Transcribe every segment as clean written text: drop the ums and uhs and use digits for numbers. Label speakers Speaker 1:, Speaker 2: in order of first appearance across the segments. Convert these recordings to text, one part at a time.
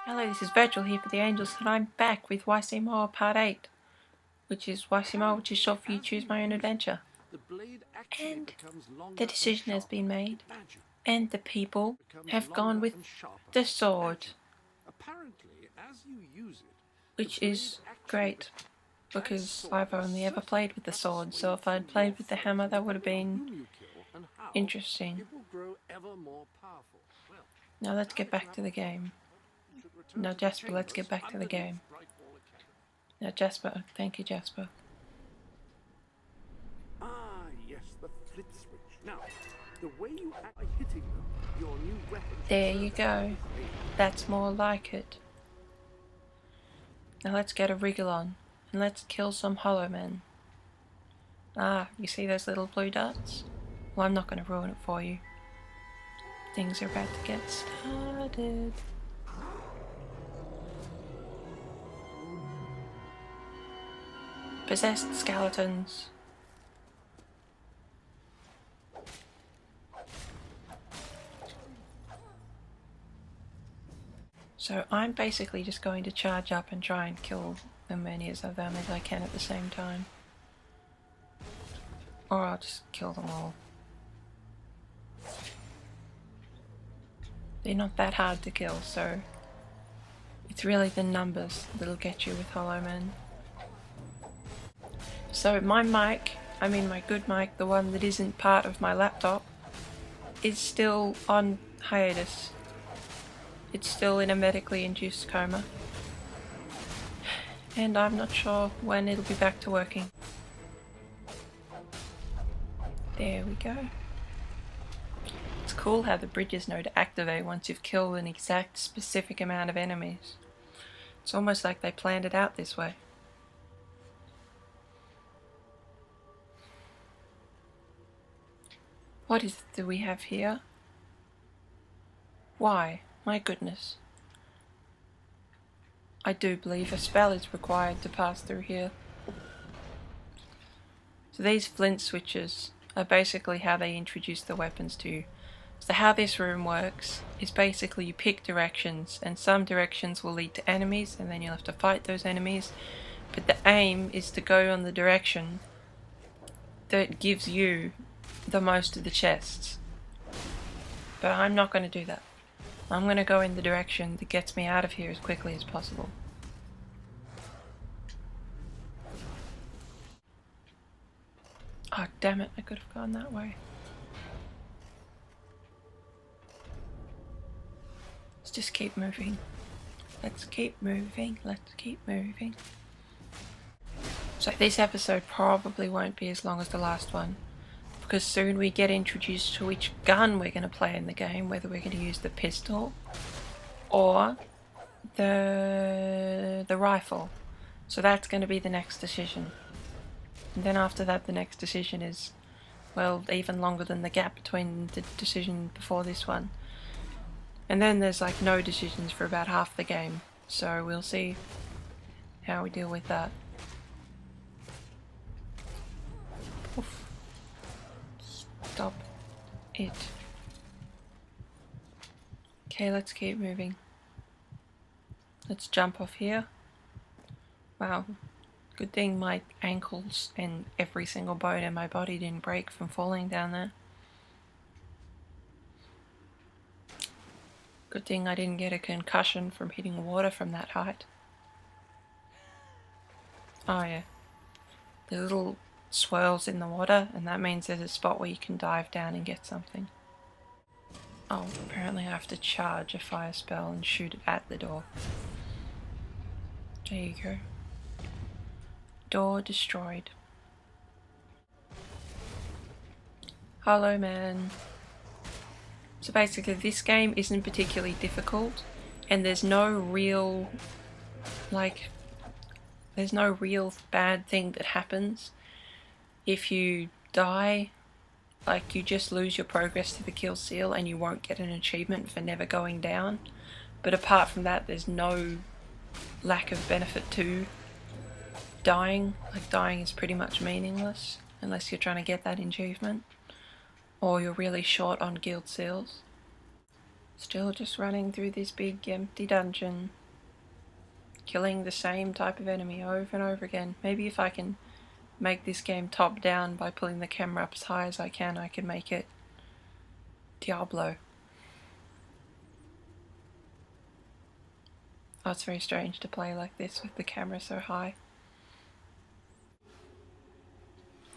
Speaker 1: Hello, this is Virtual here for the Angels, and I'm back with YCMOA Part 8, which is YCMOA, which is short for You Choose My Own Adventure. And the decision has been made, and the people have gone with the sword, which is great, because I've only ever played with the sword, so if I'd played with the hammer that would have been interesting. Now let's get back to the game. No, Jasper, let's get back to the game. Now, Jasper, thank you, Jasper.
Speaker 2: Ah, yes, the flit switch. Now, the way you act by hitting them, your new weapon.
Speaker 1: There you go. That's more like it. Now let's get a wriggle on, and let's kill some hollow men. Ah, you see those little blue dots? Well, I'm not going to ruin it for you. Things are about to get started. Possessed skeletons. So I'm basically just going to charge up and try and kill as many of them as I can at the same time. Or I'll just kill them all. They're not that hard to kill, so it's really the numbers that'll get you with Hollow Men. So my mic, I mean my good mic, the one that isn't part of my laptop, is still on hiatus. It's still in a medically induced coma. And I'm not sure when it'll be back to working. There we go. It's cool how the bridges know to activate once you've killed an exact specific amount of enemies. It's almost like they planned it out this way. What is it that we have here? Why? My goodness. I do believe a spell is required to pass through here. So these flint switches are basically how they introduce the weapons to you. So how this room works is basically you pick directions, and some directions will lead to enemies and then you'll have to fight those enemies. But the aim is to go on the direction that gives you the most of the chests. But I'm not going to do that. I'm going to go in the direction that gets me out of here as quickly as possible. Oh damn it, I could have gone that way. Let's just keep moving. Let's keep moving. Let's keep moving. So this episode probably won't be as long as the last one, because soon we get introduced to which gun we're going to play in the game, whether we're going to use the pistol or the rifle. So that's going to be the next decision. And then after that, the next decision is, well, even longer than the gap between the decision before this one. And then there's like no decisions for about half the game. So we'll see how we deal with that. Oof. Stop it. Okay, let's keep moving. Let's jump off here. Wow. Good thing my ankles and every single bone in my body didn't break from falling down there. Good thing I didn't get a concussion from hitting water from that height. Oh yeah. The little swirls in the water, and that means there's a spot where you can dive down and get something. Oh, apparently I have to charge a fire spell and shoot it at the door. There you go. Door destroyed. Hollow Man. So basically this game isn't particularly difficult, and there's no real bad thing that happens if you die. Like, you just lose your progress to the kill seal and you won't get an achievement for never going down. But apart from that, there's no lack of benefit to dying. Like, dying is pretty much meaningless unless you're trying to get that achievement or you're really short on guild seals. Still just running through this big empty dungeon, killing the same type of enemy over and over again. Maybe if I can make this game top down by pulling the camera up as high as I can make it Diablo. Oh, it's very strange to play like this with the camera so high.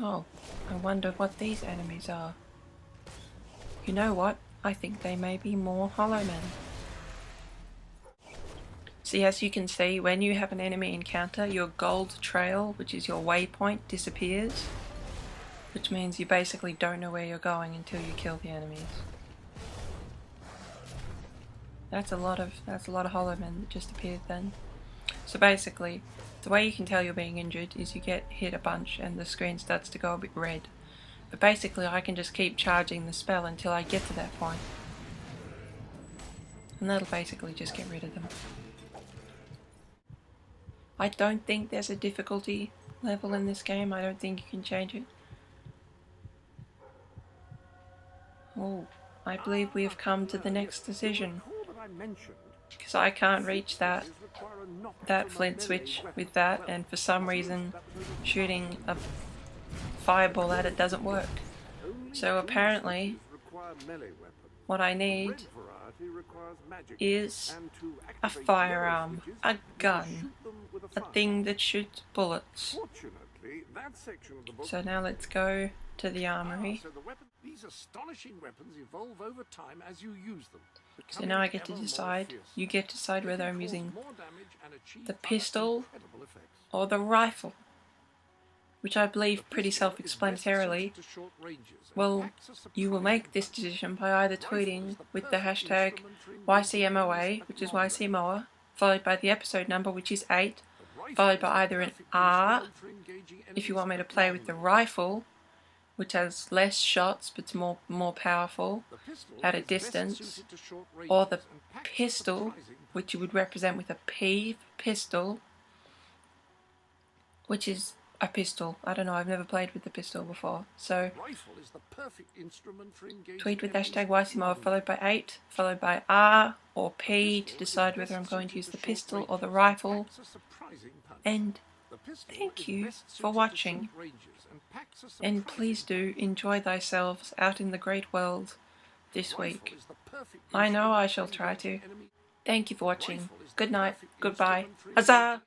Speaker 1: Oh, I wonder what these enemies are. You know what? I think they may be more Hollow Men. See, as you can see, when you have an enemy encounter, your gold trail, which is your waypoint, disappears. Which means you basically don't know where you're going until you kill the enemies. That's a lot of Hollow Men that just appeared then. So basically, the way you can tell you're being injured is you get hit a bunch and the screen starts to go a bit red. But basically I can just keep charging the spell until I get to that point. And that'll basically just get rid of them. I don't think there's a difficulty level in this game. I don't think you can change it. Oh, I believe we have come to the next decision. Because I can't reach that flint switch with that, and for some reason shooting a fireball at it doesn't work. So apparently what I need is a firearm, a gun, a thing that shoots bullets. So now let's go to the armory.
Speaker 2: These astonishing weapons evolve over time as you use them.
Speaker 1: So now I get to decide. You get to decide whether I'm using the pistol or the rifle, which I believe pretty self-explanatory. Well, you will make this decision by either tweeting with the hashtag YCMOA, which is YCMOA, followed by the episode number, which is 8, followed by either an R if you want me to play with the rifle, which has less shots but it's more powerful at a distance, or the pistol, which you would represent with a P for pistol, which is a pistol. I don't know, I've never played with the pistol before. So tweet with hashtag YCMOA followed by 8, followed by R or P to decide whether I'm going to use the pistol or the rifle. And thank you for watching. And please do enjoy thyselves out in the great world this week. I know I shall try to. Thank you for watching. Good night. Goodbye. Huzzah!